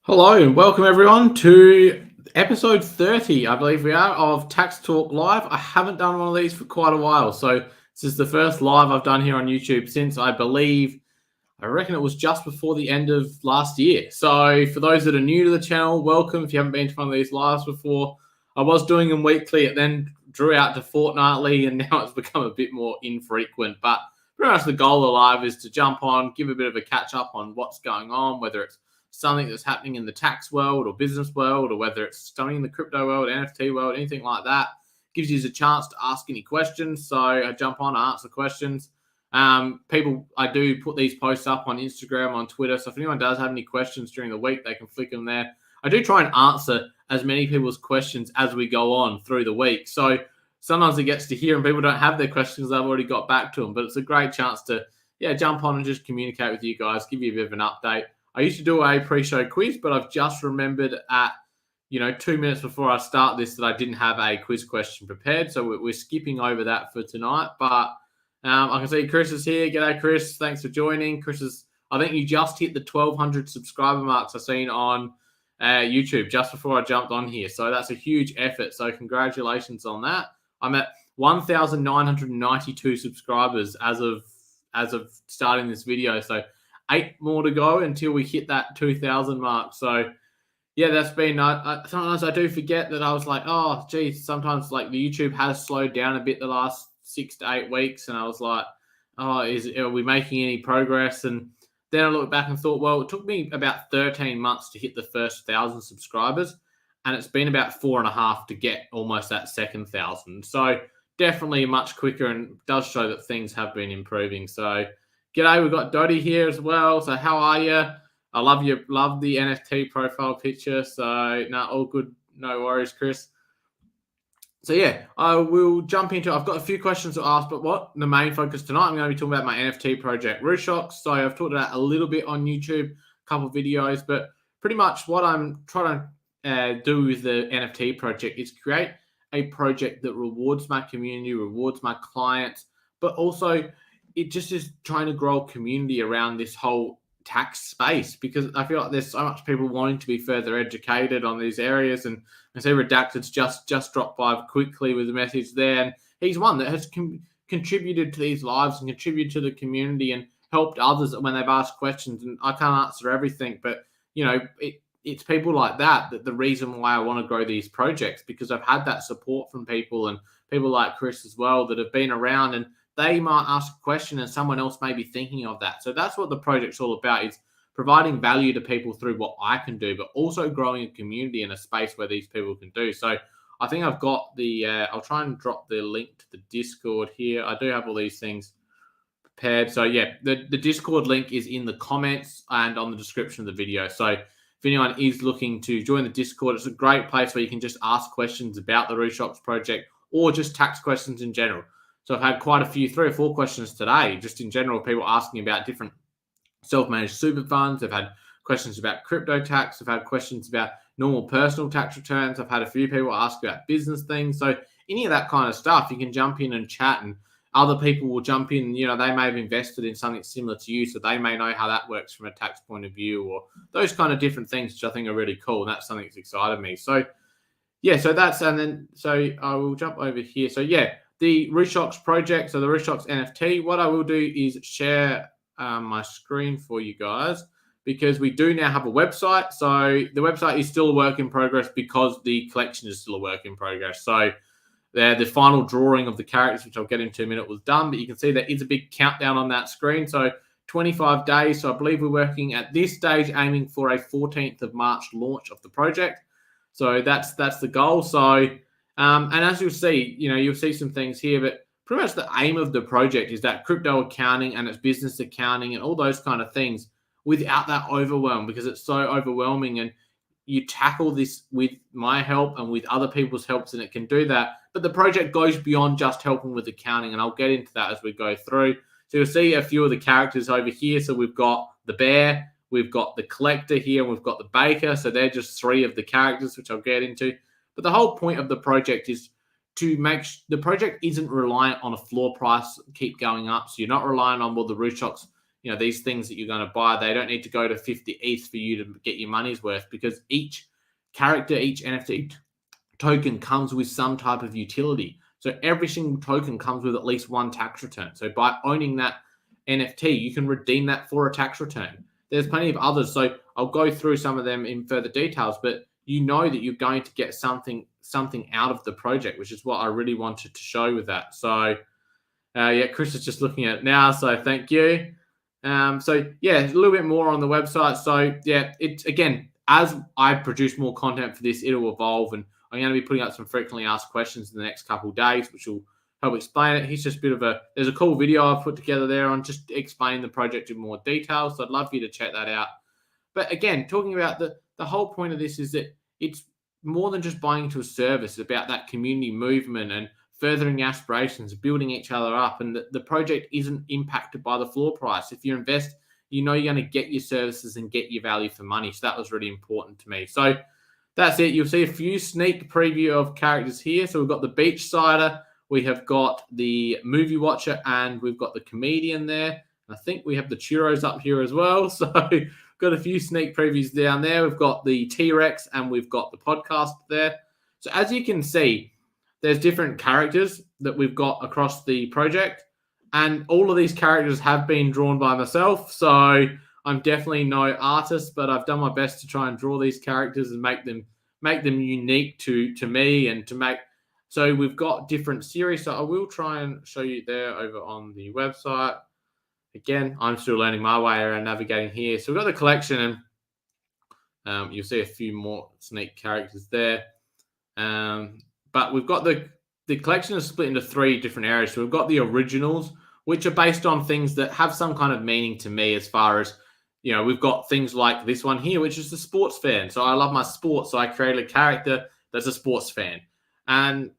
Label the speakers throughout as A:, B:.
A: Hello and welcome everyone to episode 30, I believe we are, of Tax Talk Live. I haven't done one of these for quite a while, so this is the first live I've done here on YouTube since I reckon it was just before the end of last year. So for those that are new to the channel, welcome. If you haven't been to one of these lives before, I was doing them weekly. It then drew out to fortnightly, and now it's become a bit more infrequent. But pretty much the goal of the live is to jump on, give a bit of a catch up on what's going on, whether it's something that's happening in the tax world or business world, or whether it's something in the crypto world, NFT world, anything like that. Gives you a chance to ask any questions. So I jump on, I answer questions. I do put these posts up on Instagram, on Twitter. So if anyone does have any questions during the week, they can flick them there. I do try and answer as many people's questions as we go on through the week. So sometimes it gets to here and people don't have their questions. I've already got back to them, but it's a great chance to, jump on and just communicate with you guys, give you a bit of an update. I used to do a pre-show quiz, but I've just remembered at 2 minutes before I start this that I didn't have a quiz question prepared. So we're skipping over that for tonight. But I can see Chris is here. G'day, Chris. Thanks for joining. I think you just hit the 1,200 subscriber marks I've seen on YouTube just before I jumped on here. So that's a huge effort. So congratulations on that. I'm at 1,992 subscribers as of starting this video. So 8 more to go until we hit that 2,000 mark. So yeah, that's been. Sometimes I do forget that I was like, oh, geez. Sometimes like the YouTube has slowed down a bit the last 6 to 8 weeks, and I was like, oh, are we making any progress? And then I looked back and thought, well, it took me about 13 months to hit the first 1,000 subscribers, and it's been about 4.5 to get almost that second 1,000. So definitely much quicker, and does show that things have been improving. So g'day, we've got Dottie here as well. So how are you? I love the NFT profile picture. So no, all good. No worries, Chris. So yeah, I will jump into. I've got a few questions to ask, but the main focus tonight, I'm going to be talking about my NFT project, Rooshocks. So I've talked about a little bit on YouTube, a couple of videos, but pretty much what I'm trying to do with the NFT project is create a project that rewards my community, rewards my clients, but also it just is trying to grow a community around this whole tax space, because I feel like there's so much people wanting to be further educated on these areas. And I see Redacted's just dropped by quickly with a message there, and he's one that has contributed to these lives and contributed to the community and helped others when they've asked questions. And I can't answer everything, but it's people like that the reason why I want to grow these projects, because I've had that support from people, and people like Chris as well, that have been around, and they might ask a question and someone else may be thinking of that. So that's what the project's all about, is providing value to people through what I can do, but also growing a community in a space where these people can do. So I think I've got I'll try and drop the link to the Discord here. I do have all these things prepared. So yeah, the Discord link is in the comments and on the description of the video. So if anyone is looking to join the Discord, it's a great place where you can just ask questions about the Rooshocks project or just tax questions in general. So I've had quite a few, 3 or 4 questions today, just in general, people asking about different self-managed super funds. I've had questions about crypto tax. I've had questions about normal personal tax returns. I've had a few people ask about business things. So any of that kind of stuff, you can jump in and chat, and other people will jump in. They may have invested in something similar to you, so they may know how that works from a tax point of view, or those kind of different things, which I think are really cool. And that's something that's excited me. So yeah, so I will jump over here. So yeah, the Rooshock's project, so the Rooshock's NFT, what I will do is share my screen for you guys, because we do now have a website. So the website is still a work in progress because the collection is still a work in progress. So the final drawing of the characters, which I'll get into in a minute, was done, but you can see there is a big countdown on that screen. So 25 days. So I believe we're working at this stage, aiming for a 14th of March launch of the project. So that's the goal. So and as you'll see, you'll see some things here, but pretty much the aim of the project is that crypto accounting and its business accounting and all those kind of things without that overwhelm, because it's so overwhelming, and you tackle this with my help and with other people's helps, and it can do that. But the project goes beyond just helping with accounting, and I'll get into that as we go through. So you'll see a few of the characters over here. So we've got the bear, we've got the collector here, and we've got the baker. So they're just 3 of the characters, which I'll get into. But the whole point of the project is to make the project isn't reliant on a floor price keep going up. So you're not relying on, well, the Rooshocks these things that you're going to buy, they don't need to go to 50 ETH for you to get your money's worth, because each character, each NFT token comes with some type of utility. So every single token comes with at least one tax return. So by owning that NFT, you can redeem that for a tax return. There's plenty of others. So I'll go through some of them in further details, but you know that you're going to get something out of the project, which is what I really wanted to show with that. So yeah, Chris is just looking at it now, so thank you. So yeah, a little bit more on the website. So yeah, it's, again, as I produce more content for this, it'll evolve, and I'm going to be putting up some frequently asked questions in the next couple of days, which will help explain it. He's just there's a cool video I've put together there on just explaining the project in more detail. So I'd love for you to check that out. But again, talking about the whole point of this is that it's more than just buying into a service. It's about that community movement and furthering aspirations, building each other up. And the project isn't impacted by the floor price. If you invest, you know you're going to get your services and get your value for money. So that was really important to me. So that's it. You'll see a few sneak preview of characters here. So we've got the Beachsider, we have got the Movie Watcher, and we've got the Comedian there. I think we have the Churros up here as well. So got a few sneak previews down there. We've got the T-Rex and we've got the podcast there. So as you can see, there's different characters that we've got across the project, and all of these characters have been drawn by myself. So I'm definitely no artist, but I've done my best to try and draw these characters and make them unique to me and to make. So we've got different series. So I will try and show you there over on the website. Again, I'm still learning my way around navigating here. So we've got the collection, and you'll see a few more sneak characters there. But we've got the collection is split into 3 different areas. So we've got the originals, which are based on things that have some kind of meaning to me, as far as, we've got things like this one here, which is the sports fan. So I love my sports, so I created a character that's a sports fan. And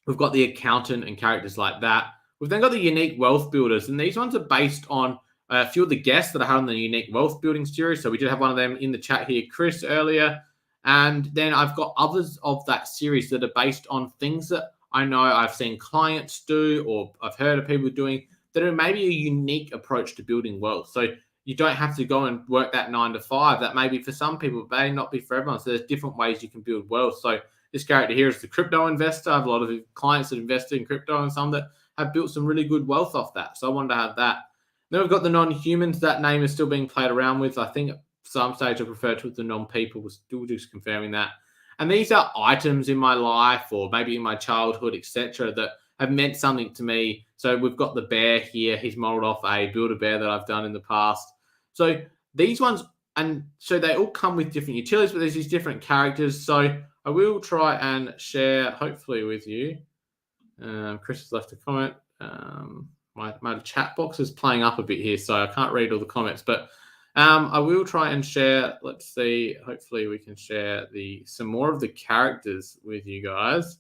A: we've got the accountant and characters like that. We've then got the unique wealth builders, and these ones are based on a few of the guests that I had on the unique wealth building series. So we did have one of them in the chat here, Chris, earlier. And then I've got others of that series that are based on things that I know I've seen clients do, or I've heard of people doing, that are maybe a unique approach to building wealth. So you don't have to go and work that 9 to 5. That may be for some people, but may not be for everyone. So there's different ways you can build wealth. So this character here is the crypto investor. I have a lot of clients that invested in crypto, and some that have built some really good wealth off that. So I wanted to have that. Then we've got the non-humans. That name is still being played around with. I think at some stage I prefer to the non-people. We're still just confirming that. And these are items in my life, or maybe in my childhood, etc., that have meant something to me. So we've got the bear here. He's modeled off a Build-A-Bear that I've done in the past. So these ones, and so they all come with different utilities, but there's these different characters. So I will try and share, hopefully, with you. Chris has left a comment. My chat box is playing up a bit here, so I can't read all the comments, but I will try and share. Let's see. Hopefully, we can share some more of the characters with you guys.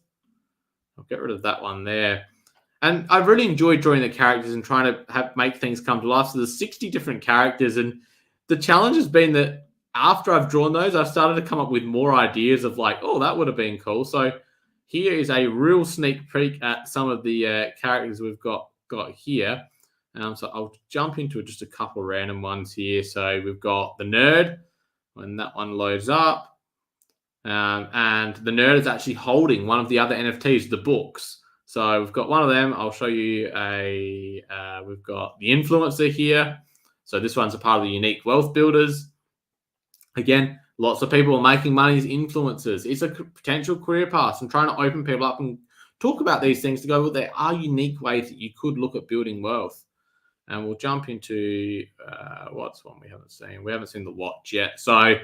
A: I'll get rid of that one there. And I've really enjoyed drawing the characters and trying to make things come to life. So there's 60 different characters, and the challenge has been that after I've drawn those, I've started to come up with more ideas of like, oh, that would have been cool. So here is a real sneak peek at some of the characters we've got here. So I'll jump into just a couple random ones here. So we've got the nerd, when that one loads up. And the nerd is actually holding one of the other NFTs, the books. So we've got one of them. I'll show you we've got the influencer here. So this one's a part of the unique wealth builders. Again, lots of people are making money as influencers. It's a potential career path, and trying to open people up and talk about these things to go, well, there are unique ways that you could look at building wealth. And we'll jump into what's one we haven't seen. We haven't seen the watch yet. So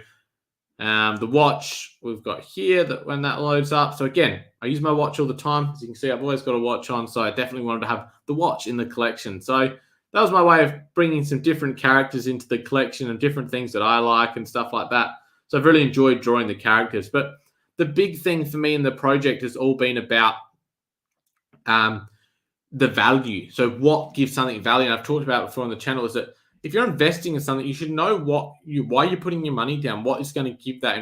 A: the watch we've got here, that when that loads up. So again, I use my watch all the time. As you can see, I've always got a watch on. So I definitely wanted to have the watch in the collection. So that was my way of bringing some different characters into the collection and different things that I like and stuff like that. So I've really enjoyed drawing the characters. But the big thing for me in the project has all been about the value. So what gives something value? And I've talked about it before on the channel, is that if you're investing in something, you should know why you're putting your money down, what is going to give that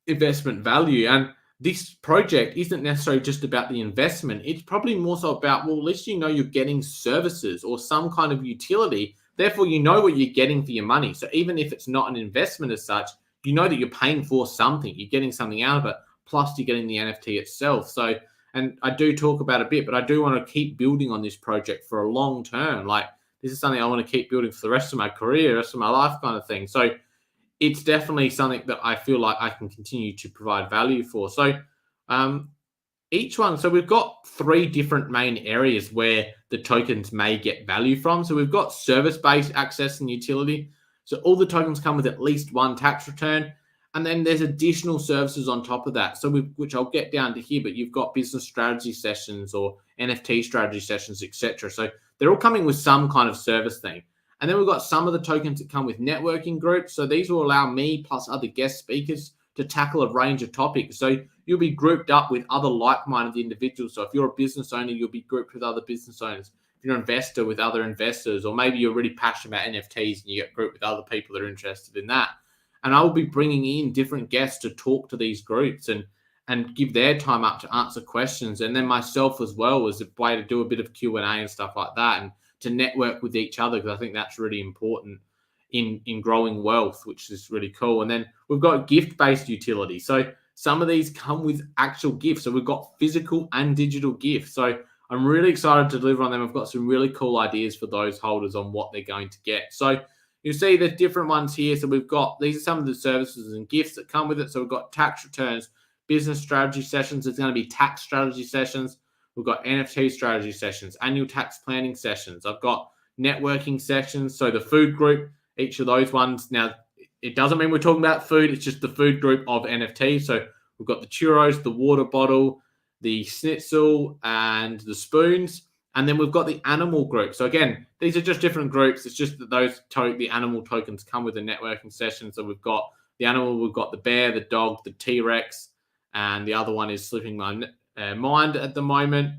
A: investment value. And this project isn't necessarily just about the investment. It's probably more so about, well, at least you know you're getting services or some kind of utility therefore you know what you're getting for your money. So even if it's not an investment as such, you know that you're paying for something. You're getting something out of it. Plus, you're getting the NFT itself. So, and I do talk about a bit, but I do want to keep building on this project for a long term. Like, this is something I want to keep building for the rest of my career, rest of my life, kind of thing. So, it's definitely something that I feel like I can continue to provide value for. So, um, each one, so we've got 3 different main areas where the tokens may get value from. So we've got service-based access and utility. So all the tokens come with at least one tax return. And then there's additional services on top of that. So which I'll get down to here, but you've got business strategy sessions or NFT strategy sessions, etc. So they're all coming with some kind of service thing. And then we've got some of the tokens that come with networking groups. So these will allow me plus other guest speakers to tackle a range of topics. So you'll be grouped up with other like-minded individuals. So if you're a business owner, you'll be grouped with other business owners. If you're an investor, with other investors, or maybe you're really passionate about NFTs and you get grouped with other people that are interested in that. And I will be bringing in different guests to talk to these groups and give their time up to answer questions. And then myself as well as a way to do a bit of Q&A and stuff like that, and to network with each other, because I think that's really important in growing wealth, which is really cool. And then we've got gift-based utility. So some of these come with actual gifts. So we've got physical and digital gifts. So I'm really excited to deliver on them. I've got some really cool ideas for those holders on what they're going to get. So you'll see the different ones here. So we've got, these are some of the services and gifts that come with it. So we've got tax returns, business strategy sessions. There's going to be tax strategy sessions. We've got NFT strategy sessions, annual tax planning sessions. I've got networking sessions. So the food group, each of those ones. Now, it doesn't mean we're talking about food. It's just the food group of NFT. So we've got the churros, the water bottle, the schnitzel, and the spoons. And then we've got the animal group. So again, these are just different groups. It's just that the animal tokens come with a networking session. So we've got the animal, we've got the bear, the dog, the T-Rex, and the other one is slipping my mind at the moment.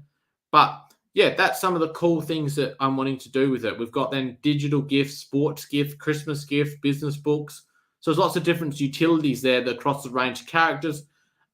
A: But yeah, that's some of the cool things that I'm wanting to do with it. We've got then digital gifts, sports gift, Christmas gift, business books. So there's lots of different utilities there that across the range of characters.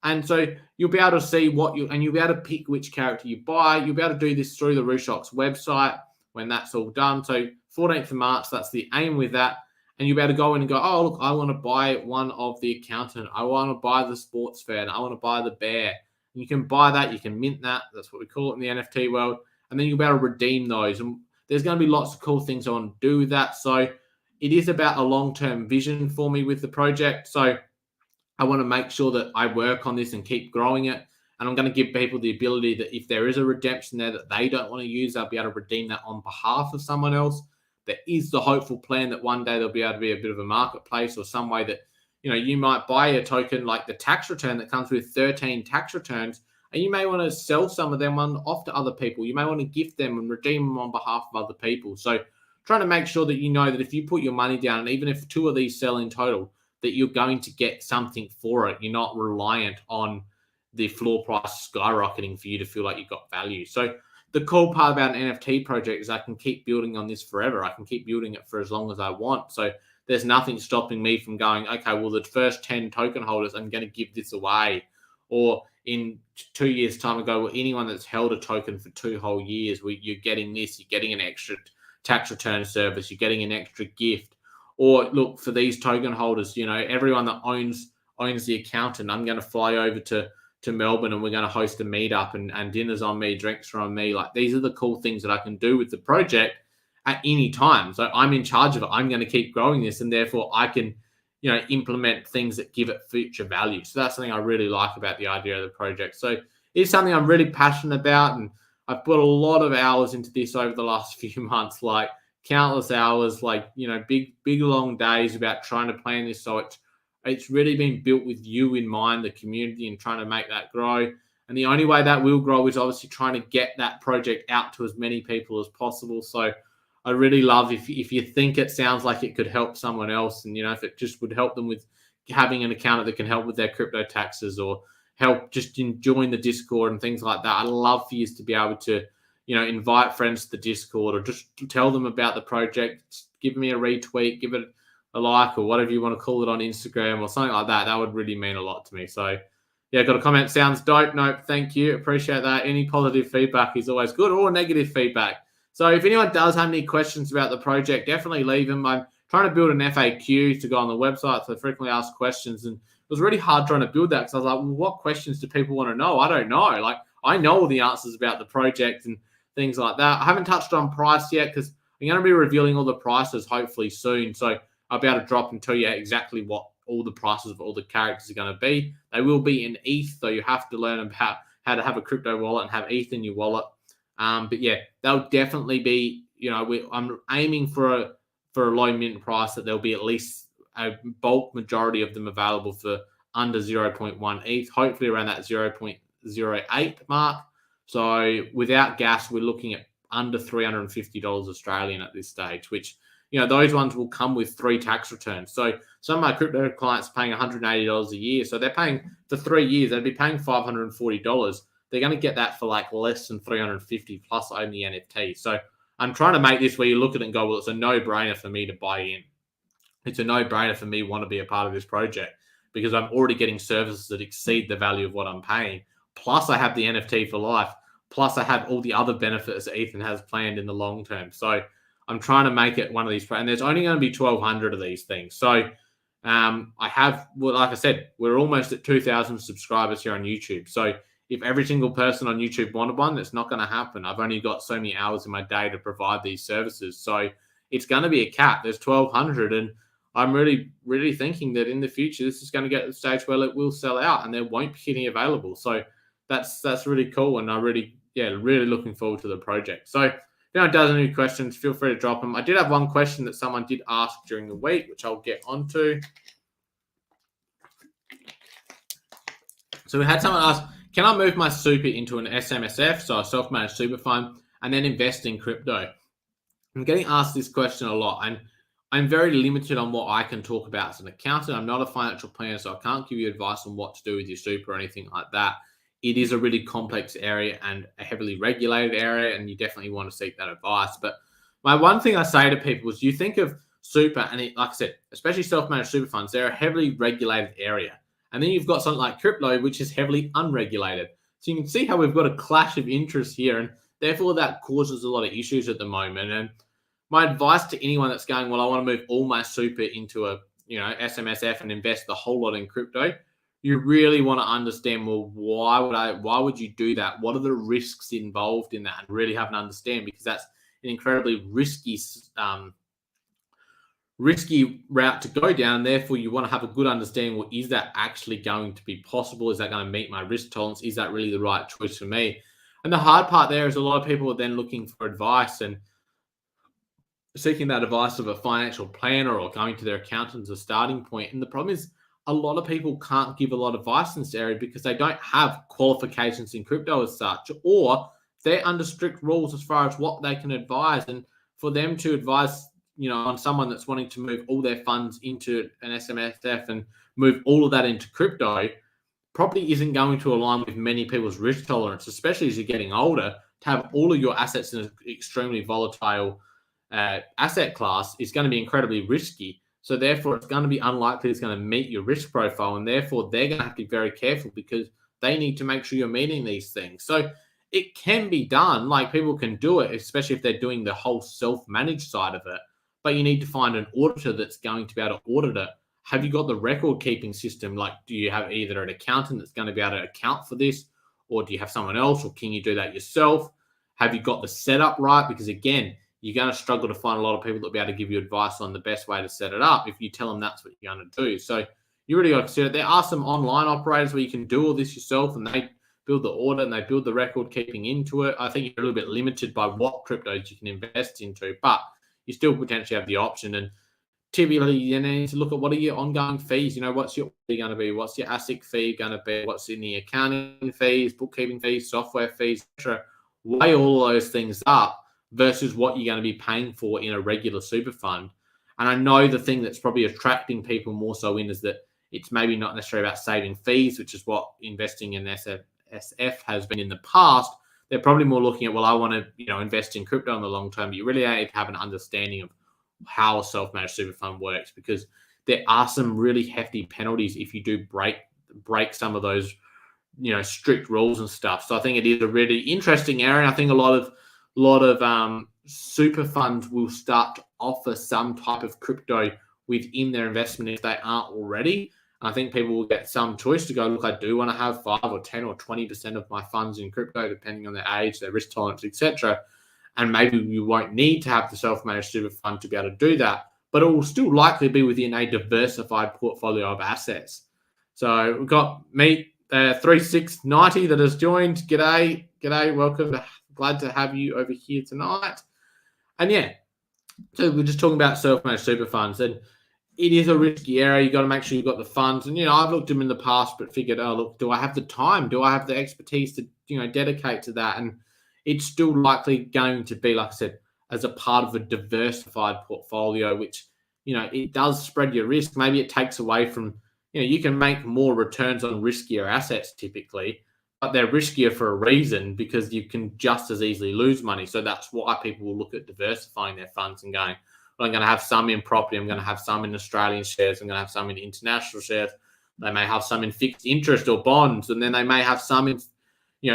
A: And so you'll be able to see you'll be able to pick which character you buy. You'll be able to do this through the Rooshocks website when that's all done. So 14th of March, that's the aim with that. And you'll be able to go in and go, oh, look, I want to buy one of the accountant. I want to buy the sports fan. I want to buy the bear. And you can buy that. You can mint that. That's what we call it in the NFT world. And then you'll be able to redeem those. And there's going to be lots of cool things I want to do with that. So it is about a long-term vision for me with the project. So I want to make sure that I work on this and keep growing it. And I'm going to give people the ability that if there is a redemption there that they don't want to use, they'll be able to redeem that on behalf of someone else. There is the hopeful plan that one day there'll be able to be a bit of a marketplace or some way that, you might buy a token like the tax return that comes with 13 tax returns, and you may want to sell some of them off to other people. You may want to gift them and redeem them on behalf of other people. So trying to make sure that you know that if you put your money down, and even if 2 of these sell in total, that you're going to get something for it. You're not reliant on the floor price skyrocketing for you to feel like you've got value. So the cool part about an NFT project is I can keep building on this forever. I can keep building it for as long as I want. So there's nothing stopping me from going, okay, well, the first 10 token holders, I'm going to give this away. Or in 2 years' time ago, well, anyone that's held a token for 2 whole years, you're getting this, you're getting an extra tax return service, you're getting an extra gift. Or look, for these token holders, everyone that owns the account, and I'm going to fly over to Melbourne and we're going to host a meetup and dinner's on me, drinks are on me. Like, these are the cool things that I can do with the project at any time. So I'm in charge of it. I'm going to keep growing this, and therefore I can, implement things that give it future value. So that's something I really like about the idea of the project. So it's something I'm really passionate about, and I've put a lot of hours into this over the last few months, like countless hours, like, big long days about trying to plan this. So it's really been built with you in mind, the community, and trying to make that grow. And the only way that will grow is obviously trying to get that project out to as many people as possible. So I really love if you think it sounds like it could help someone else, and, if it just would help them with having an account that can help with their crypto taxes, or help just join the Discord and things like that. I'd love for you to be able to, invite friends to the Discord, or just tell them about the project, give me a retweet, give it a like, or whatever you want to call it on Instagram or something like that. That would really mean a lot to me. So yeah, got a comment. Sounds dope. Nope. Thank you. Appreciate that. Any positive feedback is always good, or negative feedback. So if anyone does have any questions about the project, definitely leave them. I'm trying to build an FAQ to go on the website for frequently asked questions. And it was really hard trying to build that because I was like, well, what questions do people want to know? I don't know. Like, I know all the answers about the project and things like that. I haven't touched on price yet because I'm going to be revealing all the prices hopefully soon. So I'll be able to drop and tell you exactly what all the prices of all the characters are going to be. They will be in ETH, though you have to learn about how to have a crypto wallet and have ETH in your wallet. But yeah, they'll definitely be, I'm aiming for a low mint price that there'll be at least a bulk majority of them available for under 0.1 ETH, hopefully around that 0.08 mark. So without gas, we're looking at under $350 Australian at this stage, which, those ones will come with 3 tax returns. So some of my crypto clients are paying $180 a year. So they're paying for 3 years, they'd be paying $540. They're going to get that for like less than $350 plus only NFT. So I'm trying to make this where you look at it and go, well, it's a no-brainer for me to buy in. It's a no-brainer for me to want to be a part of this project because I'm already getting services that exceed the value of what I'm paying. Plus, I have the NFT for life. Plus, I have all the other benefits that Ethan has planned in the long term. So I'm trying to make it one of these. And there's only going to be 1,200 of these things. So I have, well, like I said, we're almost at 2,000 subscribers here on YouTube. So if every single person on YouTube wanted one, that's not going to happen. I've only got so many hours in my day to provide these services. So it's going to be a cap. There's 1,200. And I'm really, really thinking that in the future, this is going to get to the stage where it will sell out and there won't be any available. So that's really cool. And I really looking forward to the project. So if anyone does have any questions, feel free to drop them. I did have one question that someone did ask during the week, which I'll get onto. So we had someone ask, can I move my super into an SMSF, so a self-managed super fund, and then invest in crypto? I'm getting asked this question a lot, and I'm very limited on what I can talk about as an accountant. I'm not a financial planner, so I can't give you advice on what to do with your super or anything like that. It is a really complex area and a heavily regulated area, and you definitely want to seek that advice. But my one thing I say to people is you think of super, and like I said, especially self-managed super funds, they're a heavily regulated area. And then you've got something like crypto, which is heavily unregulated. So you can see how we've got a clash of interests here, and therefore that causes a lot of issues at the moment. And my advice to anyone that's going, well, I want to move all my super into a SMSF and invest the whole lot in crypto, you really want to understand, well, why would you do that? What are the risks involved in that? And really have an understand, because that's an incredibly risky route to go down. And therefore, you want to have a good understanding, well, is that actually going to be possible? Is that going to meet my risk tolerance? Is that really the right choice for me? And the hard part there is a lot of people are then looking for advice and seeking that advice of a financial planner or going to their accountant as a starting point. And the problem is a lot of people can't give a lot of advice in this area because they don't have qualifications in crypto as such, or they're under strict rules as far as what they can advise. And for them to advise, on someone that's wanting to move all their funds into an SMSF and move all of that into crypto, probably isn't going to align with many people's risk tolerance, especially as you're getting older. To have all of your assets in an extremely volatile asset class is going to be incredibly risky. So therefore, it's going to be unlikely it's going to meet your risk profile. And therefore, they're going to have to be very careful because they need to make sure you're meeting these things. So it can be done. Like, people can do it, especially if they're doing the whole self-managed side of it. But you need to find an auditor that's going to be able to audit it. Have you got the record-keeping system? Like, do you have either an accountant that's going to be able to account for this, or do you have someone else, or can you do that yourself? Have you got the setup right? Because, again, you're going to struggle to find a lot of people that will be able to give you advice on the best way to set it up if you tell them that's what you're going to do. So you really got to consider, there are some online operators where you can do all this yourself, and they build the audit and they build the record-keeping into it. I think you're a little bit limited by what cryptos you can invest into, but you still potentially have the option. And typically, you need to look at what are your ongoing fees. What's your fee going to be? What's your ASIC fee going to be? What's in the accounting fees, bookkeeping fees, software fees, etc. Weigh all those things up versus what you're going to be paying for in a regular super fund. And I know the thing that's probably attracting people more so in is that it's maybe not necessarily about saving fees, which is what investing in SMSF has been in the past. They're probably more looking at, well, I want to, invest in crypto in the long term. But you really need to have an understanding of how a self-managed super fund works, because there are some really hefty penalties if you do break some of those, strict rules and stuff. So I think it is a really interesting area. And I think a lot of super funds will start to offer some type of crypto within their investment if they aren't already. I think people will get some choice to go, look, I do want to have 5 or 10 or 20% of my funds in crypto, depending on their age, their risk tolerance, etc. And maybe you won't need to have the self-managed super fund to be able to do that, but it will still likely be within a diversified portfolio of assets. So we've got me, 3690 that has joined. G'day, welcome. Glad to have you over here tonight. And yeah, so we're just talking about self-managed super funds, and it is a risky area. You got to make sure you've got the funds. And I've looked at them in the past, but figured, oh look, do I have the time? Do I have the expertise to dedicate to that? And it's still likely going to be, like I said, as a part of a diversified portfolio, which it does spread your risk. Maybe it takes away from you can make more returns on riskier assets typically, but they're riskier for a reason, because you can just as easily lose money. So that's why people will look at diversifying their funds and going, well, I'm going to have some in property, I'm going to have some in Australian shares, I'm going to have some in international shares. They may have some in fixed interest or bonds, and then they may have some in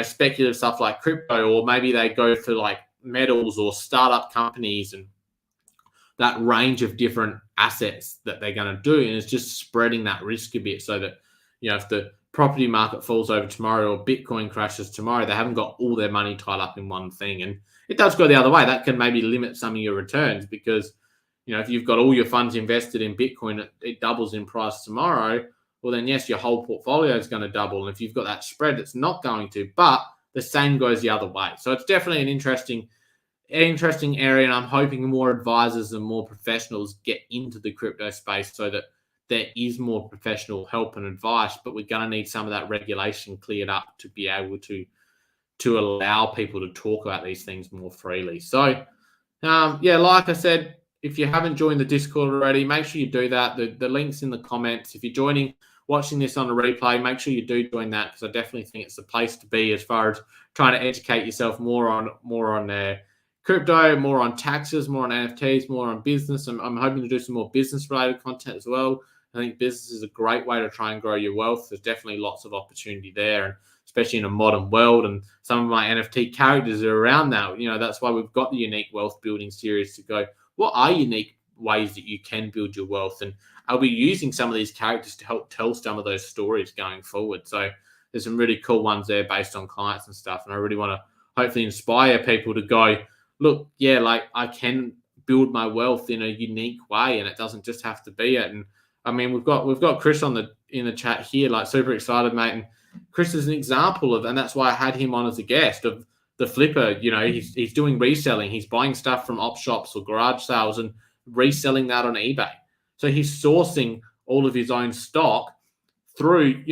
A: speculative stuff like crypto, or maybe they go for like metals or startup companies and that range of different assets that they're going to do. And it's just spreading that risk a bit, so that if the property market falls over tomorrow or Bitcoin crashes tomorrow, they haven't got all their money tied up in one thing. And it does go the other way. That can maybe limit some of your returns, because if you've got all your funds invested in Bitcoin, it doubles in price tomorrow. Well, then yes, your whole portfolio is going to double. And if you've got that spread, it's not going to. But the same goes the other way. So it's definitely an interesting area, and I'm hoping more advisors and more professionals get into the crypto space so that there is more professional help and advice. But we're going to need some of that regulation cleared up to be able to allow people to talk about these things more freely. So, like I said, if you haven't joined the Discord already, make sure you do that. The link's in the comments. If you're watching this on a replay, make sure you do join that, because I definitely think it's the place to be as far as trying to educate yourself more on crypto, more on taxes, more on NFTs, more on business. I'm hoping to do some more business-related content as well. I think business is a great way to try and grow your wealth. There's definitely lots of opportunity there, and especially in a modern world. And some of my NFT characters are around that. That's why we've got the Unique Wealth Building series to go, what are unique ways that you can build your wealth? And I'll be using some of these characters to help tell some of those stories going forward. So there's some really cool ones there based on clients and stuff. And I really want to hopefully inspire people to go, look, yeah, like I can build my wealth in a unique way, and it doesn't just have to be it. And I mean, we've got Chris in the chat here, like super excited, mate. And Chris is an example of, and that's why I had him on as a guest, of the flipper. He's doing reselling. He's buying stuff from op shops or garage sales and reselling that on eBay. So he's sourcing all of his own stock through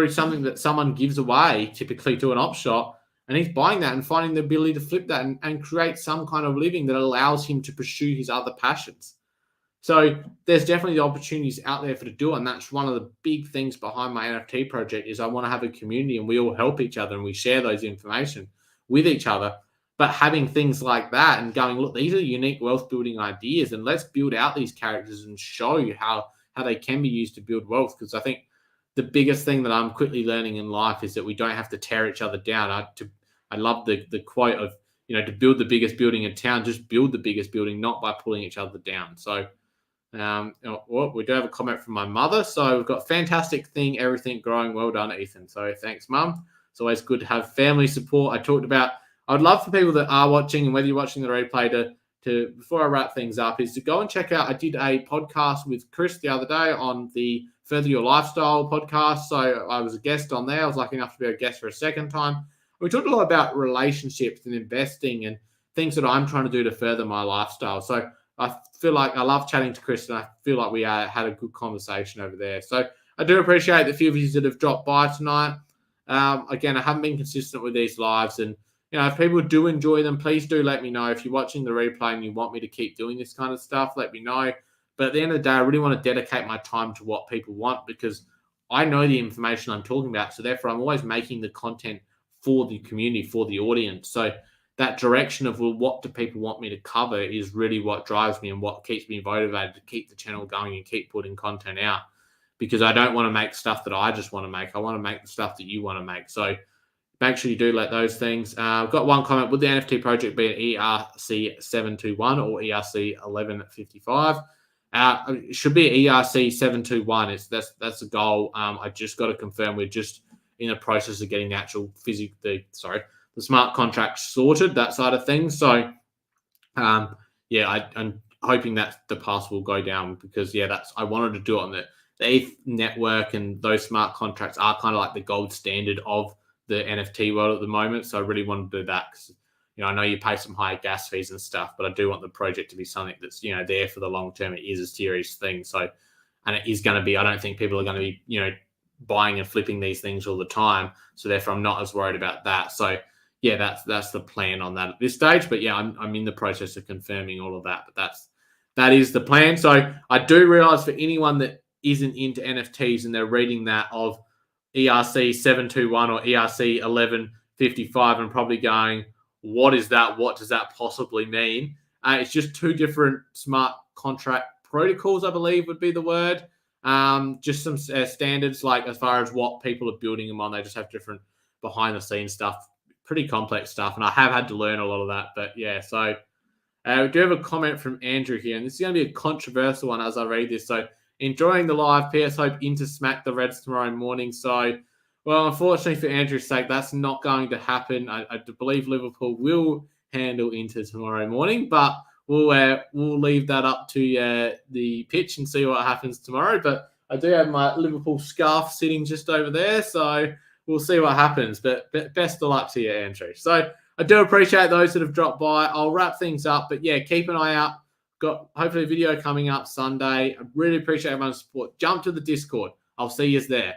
A: something that someone gives away, typically to an op shop. And he's buying that and finding the ability to flip that and create some kind of living that allows him to pursue his other passions. So there's definitely the opportunities out there for to do it. And that's one of the big things behind my NFT project is I want to have a community and we all help each other and we share those information with each other. But having things like that and going, look, these are unique wealth building ideas, and let's build out these characters and show you how they can be used to build wealth. Because I think the biggest thing that I'm quickly learning in life is that we don't have to tear each other down. I love the quote of, to build the biggest building in town, just build the biggest building, not by pulling each other down. So we do have a comment from my mother. So we've got fantastic thing, everything growing. Well done, Ethan. So thanks, Mum. It's always good to have family support. I'd love for people that are watching, and whether you're watching the replay, to before I wrap things up, is to go and check out. I did a podcast with Chris the other day on the Further Your Lifestyle podcast. So I was a guest on there. I was lucky enough to be a guest for a second time. We talked a lot about relationships and investing and things that I'm trying to do to further my lifestyle. So I feel like I love chatting to Chris, and I feel like we had a good conversation over there. So I do appreciate the few of you that have dropped by tonight. Again, I haven't been consistent with these lives, and if people do enjoy them, please do let me know. If you're watching the replay and you want me to keep doing this kind of stuff, let me know. But at the end of the day, I really want to dedicate my time to what people want, because I know the information I'm talking about. So therefore, I'm always making the content for the community, for the audience. So that direction of, well, what do people want me to cover is really what drives me and what keeps me motivated to keep the channel going and keep putting content out. Because I don't want to make stuff that I just want to make. I want to make the stuff that you want to make. So make sure you do let those things. I've got one comment. Would the NFT project be an ERC721 or ERC1155? It should be ERC721. That's a goal. I just got to confirm. We're just in the process of getting the actual the smart contract sorted, that side of things. So, I'm hoping that the pass will go down because I wanted to do it on the ETH network, and those smart contracts are kind of like the gold standard of the NFT world at the moment. So I really want to do that because I know you pay some higher gas fees and stuff, but I do want the project to be something that's there for the long term. It is a serious thing. So, and it is going to be. I don't think people are going to be buying and flipping these things all the time. So therefore, I'm not as worried about that. So that's the plan on that at this stage. But I'm in the process of confirming all of that. But that is the plan. So I do realize for anyone that isn't into NFTs and they're reading that of ERC 721 or ERC 1155 and probably going, what is that? What does that possibly mean? It's just two different smart contract protocols, I believe would be the word. Just some standards, like as far as what people are building them on. They just have different behind the scenes stuff, pretty complex stuff. And I have had to learn a lot of that. But so we do have a comment from Andrew here, and this is going to be a controversial one as I read this. So, enjoying the live. PS hope Inter smack the Reds tomorrow morning. So, well, unfortunately for Andrew's sake, that's not going to happen. I believe Liverpool will handle Inter tomorrow morning, but we'll leave that up to the pitch and see what happens tomorrow. But I do have my Liverpool scarf sitting just over there, so we'll see what happens. But best of luck to you, Andrew. So I do appreciate those that have dropped by. I'll wrap things up, but keep an eye out. Got hopefully a video coming up Sunday. I really appreciate everyone's support. Jump to the Discord. I'll see you there.